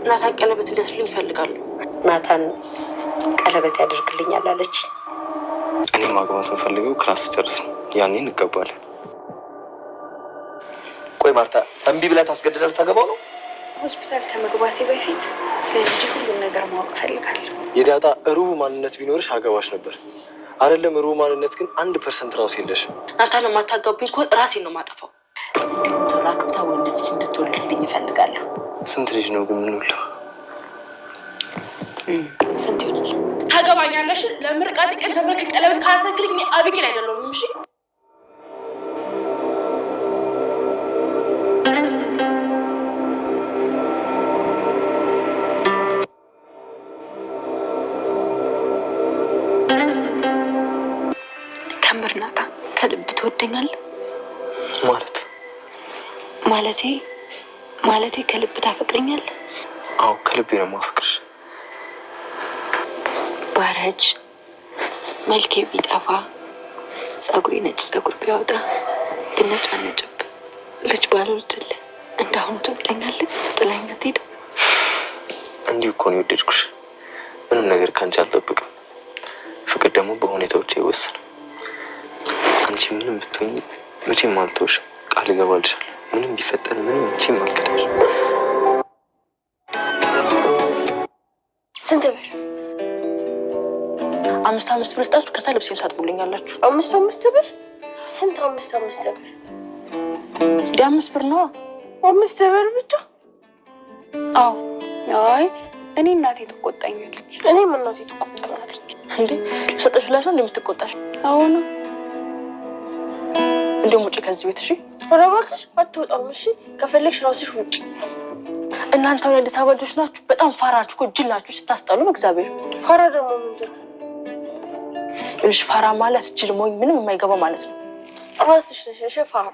ናታን ቀለበት እንዲያስልኝ እፈልጋለሁ። ናታን ቀለበት ያደርግልኛል አለች። እኔ ማግባት የምፈልገው ክላስ ጨርስ ነው፣ ያኔ እንገባለን። ቆይ ማርታ እምቢ ብላ ታስገድዳል ታገባው ነው? ሆስፒታል ከመግባቴ በፊት ስለልጅ ሁሉም ነገር ማወቅ እፈልጋለሁ። የዳጣ ሩብ ማንነት ቢኖርሽ አገባሽ ነበር አይደለም? ሩብ ማንነት ግን 1% ራሱ የለሽም። ናታን የማታጋቡኝ እኮ ራሴን ነው ማጠፋው። ዶክተር አክብታ ወንድ ልጅ እንድትወልድልኝ እፈልጋለሁ። ስንት ልጅ ነው ግን የምንወልደው? ስንት ይሆናል? ታገባኛለሽ? ለምርቃት ቀን ተብረክ ቀለበት ካላሰግልኝ አብቂል አይደለሁም። እሺ ከምር ናታን ከልብ ትወደኛለህ? ማለቴ ከልብ ታፈቅረኛለህ? አዎ ከልቤ ነው የማፈቅርሽ። ባረጅ መልኬ ቢጠፋ ጸጉሬ ነጭ ጸጉር ቢያወጣ ብነጫነጭብ ልጅ ባልወልድልህ እንዳሁኑ ትወደኛለህ? ጥላኝ አትሄድም? እንዲሁ እኮ ነው የወደድኩሽ። ምንም ነገር ከአንቺ አልጠብቅም። ፍቅር ደግሞ በሁኔታዎች ይወሰናል። አንቺ ምንም ብትሆኚ መቼም አልተውሽም፣ ቃል እገባልሻለሁ። ምንም ቢፈጠር ምንም መቼም አልከዳሽ። ስንት ብር? 5 ብር ስጣችሁ፣ ከዛ ልብሴን ታጥቡልኛላችሁ። 5 ብር? ስንት 5 ብር? እንደ 5 ብር ነው። 5 ብር ብቻ? አዎ። አይ እኔ እናቴ ትቆጣኛለች። እኔም እናቴ ትቆጣኛለች። እንዴ ልሰጠሽ ብላሽ ነው እንደምትቆጣሽ? አዎ ነው። እንደውም ውጭ ከዚህ ቤት። እሺ ኧረ እባክሽ አትወጣም። እሺ ከፈለግሽ ራስሽ ውጭ። እናንተ የአዲስ አበባ ልጆች ናችሁ፣ በጣም ፋራ ናችሁ እኮ፣ ጅል ናችሁ ስታስጠሉ። በእግዚአብሔር ፋራ ደግሞ ምንድን ነው? እሺ ፋራ ማለት ጅል ሞኝ ምንም የማይገባ ማለት ነው። ራስሽ ነሽ ፋራ።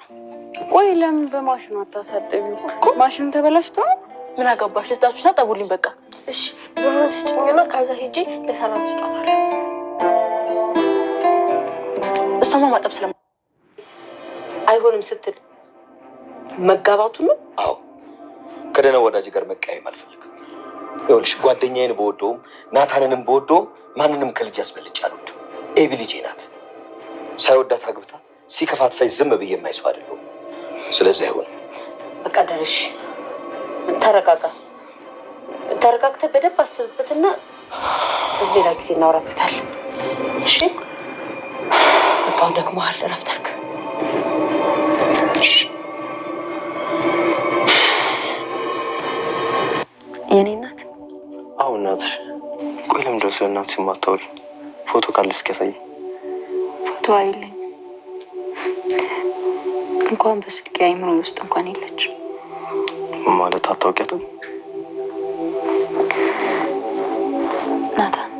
ቆይ ለምን በማሽኑ አታሳጥቢው? ማሽኑ ተበላሽቶ ነው። ምን አገባሽ? ልስጣችሁና ጠቡልኝ በቃ። እሺ ብሩን ስጭኝና ከዛ ሄጄ ለሰላም ስጣታለሁ። እሷማ ማጠብ ስለማ አይሆንም ስትል መጋባቱ ነው። አዎ ከደህና ወዳጅ ጋር መቃየም አልፈልግም። ይኸውልሽ ጓደኛዬን በወደውም ናታንንም በወደውም ማንንም ከልጅ አስበልጬ አልወድም። ኤቢ ልጄ ናት። ሳይወዳት አግብታ ሲከፋት ሳይ ዝም ብዬ የማይሰው አይደለሁም። ስለዚህ አይሆንም። በቃ ደርሽ ተረጋግተህ በደንብ አስብበትና ሌላ ጊዜ እናወራበታለን። እሺ በቃው ደግሞሃል፣ እረፍት አድርግ። የኔ እናት። አዎ እናትሽ። ቆይ ለምንድን ነው ስለ እናትሽ የማታወሪኝ? ፎቶ ካለ እስኪ ያሳይኝ። ፎቶ አይለኝ እንኳን በስልክ አይምሮ ውስጥ እንኳን የለችም። ማለት አታውቂያትም? ናታን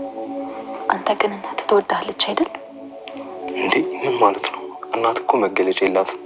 አንተ ግን እናትህ ትወዳለች አይደል? እንዴ ምን ማለት ነው? እናት እኮ መገለጫ የላትም።